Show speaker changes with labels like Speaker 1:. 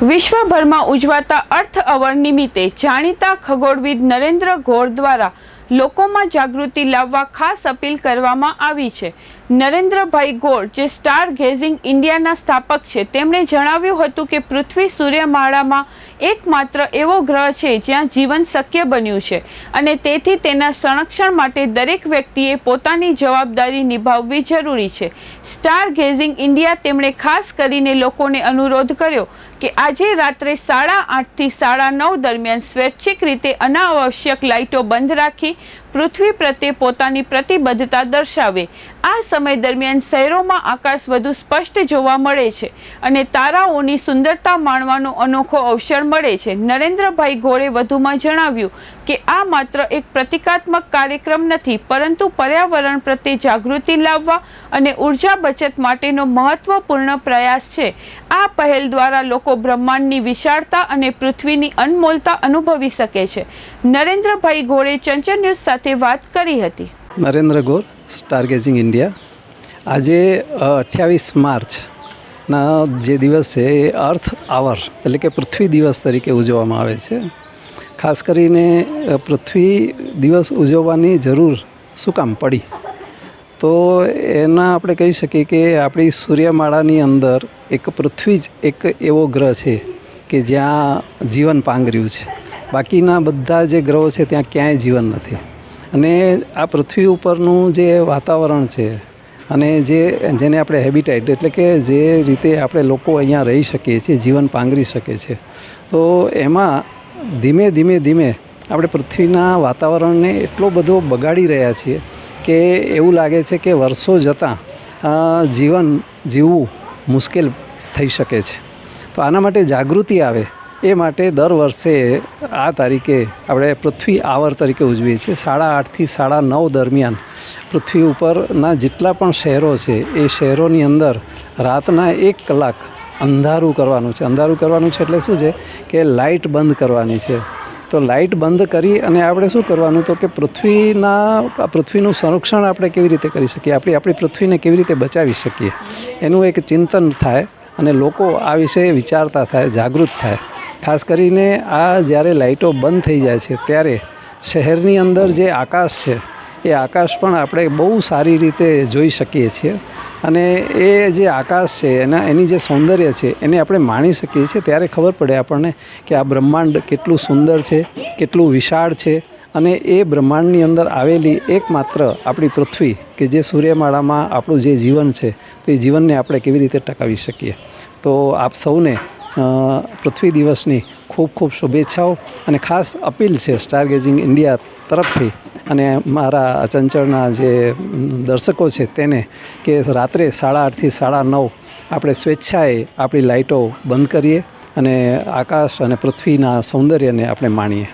Speaker 1: વિશ્વભરમાં ઉજવાતા અર્થ અવર નિમિત્તે જાણીતા ખગોળવિદ નરેન્દ્ર ગોર દ્વારા લોકોમાં જાગૃતિ લાવવા ખાસ અપીલ કરવામાં આવી છે। નરેન્દ્રભાઈ ગોર, જે સ્ટાર ગેઝિંગ ઇન્ડિયાના સ્થાપક છે, તેમણે જણાવ્યું હતું કે પૃથ્વી સૂર્યમાળામાં એકમાત્ર એવો ગ્રહ છે જ્યાં જીવન શક્ય બન્યું છે અને તેથી તેના સંરક્ષણ માટે દરેક વ્યક્તિએ પોતાની જવાબદારી નિભાવવી જરૂરી છે। સ્ટાર ગેઝિંગ ઇન્ડિયા તેમણે ખાસ કરીને લોકોને અનુરોધ કર્યો કે આજે રાત્રે 8:30 થી 9:30 દરમિયાન સ્વૈચ્છિક રીતે અનાવશ્યક લાઇટો બંધ રાખી પૃથ્વી પ્રત્યે પોતાની પ્રતિબદ્ધતા દર્શાવે। આ સમય દરમિયાન શહેરોમાં આકાશ વધુ સ્પષ્ટ જોવા મળે છે અને તારાઓની સુંદરતા માણવાનો અનોખો અવસર મળે છે। નરેન્દ્રભાઈ ગોરે વધુમાં જણાવ્યું કે આ માત્ર એક પ્રતિકાત્મક કાર્યક્રમ નથી, પરંતુ પર્યાવરણ પ્રત્યે જાગૃતિ લાવવા અને ઉર્જા બચત માટેનો મહત્વપૂર્ણ પ્રયાસ છે। આ પહેલ દ્વારા લોકો બ્રહ્માંડની વિશાળતા અને પૃથ્વીની અનમોલતા અનુભવી શકે છે। નરેન્દ્રભાઈ ગોરે ચંચળ ન્યૂઝ સાથે વાત કરી હતી।
Speaker 2: નરેન્દ્ર ગોર, સ્ટાર ગેઝિંગ ઇન્ડિયા। આજે 28 માર્ચના જે દિવસ છે એ અર્થ આવર એટલે કે પૃથ્વી દિવસ તરીકે ઉજવવામાં આવે છે। ખાસ કરીને પૃથ્વી દિવસ ઉજવવાની જરૂર શું કામ પડી, તો એના આપણે કહી શકીએ કે આપણી સૂર્યમાળાની અંદર એક પૃથ્વી જ એક એવો ગ્રહ છે કે જ્યાં જીવન પાંગર્યું છે। બાકીના બધા જે ગ્રહો છે ત્યાં ક્યાંય જીવન નથી અને આ પૃથ્વી ઉપરનું જે વાતાવરણ છે અને જેને આપણે હેબિટાઇટ એટલે કે જે રીતે આપણે લોકો અહીંયા રહી શકીએ છીએ, જીવન પાંગરી શકે છે, તો એમાં ધીમે ધીમે આપણે પૃથ્વીના વાતાવરણને એટલો બધો બગાડી રહ્યા છીએ કે એવું લાગે છે કે વર્ષો જતાં જીવન જીવવું મુશ્કેલ થઈ શકે છે। તો આના માટે જાગૃતિ આવે એ માટે દર વર્ષે આ તારીખે આપણે પૃથ્વી આવર તરીકે ઉજવીએ છીએ। 8:30 થી 9:30 દરમિયાન પૃથ્વી ઉપરના જેટલા પણ શહેરો છે એ શહેરોની અંદર રાતના 1 કલાક અંધારું કરવાનું છે। અંધારું કરવાનું છે એટલે શું છે કે લાઇટ બંધ કરવાની છે। તો લાઇટ બંધ કરી અને આપણે શું કરવાનું, તો કે પૃથ્વીનું સંરક્ષણ આપણે કેવી રીતે કરી શકીએ, આપણી પૃથ્વીને કેવી રીતે બચાવી શકીએ, એનું એક ચિંતન થાય અને લોકો આ વિશે વિચારતા થાય, જાગૃત થાય। ખાસ કરીને આ જ્યારે લાઇટો બંધ થઈ જાય છે ત્યારે શહેરની અંદર જે આકાશ છે એ આકાશ પણ આપણે બહુ સારી રીતે જોઈ શકીએ છીએ અને એ જે આકાશ છે એની જે સૌંદર્ય છે એને આપણે માણી શકીએ છીએ। ત્યારે ખબર પડે આપણને કે આ બ્રહ્માંડ કેટલું સુંદર છે, કેટલું વિશાળ છે અને એ બ્રહ્માંડની અંદર આવેલી એકમાત્ર આપણી પૃથ્વી કે જે સૂર્યમાળામાં આપણું જે જીવન છે તો એ જીવનને આપણે કેવી રીતે ટકાવી શકીએ। તો આપ સૌને પૃથ્વી દિવસની ખૂબ ખૂબ શુભેચ્છાઓ અને ખાસ અપીલ છે સ્ટાર ગેઝિંગ ઇન્ડિયા તરફથી અને મારા ચંચળના જે દર્શકો છે તેને કે રાત્રે 8:30 થી 9:30 આપણે સ્વેચ્છાએ આપણી લાઇટો બંધ કરીએ અને આકાશ અને પૃથ્વીના સૌંદર્યને આપણે માણીએ।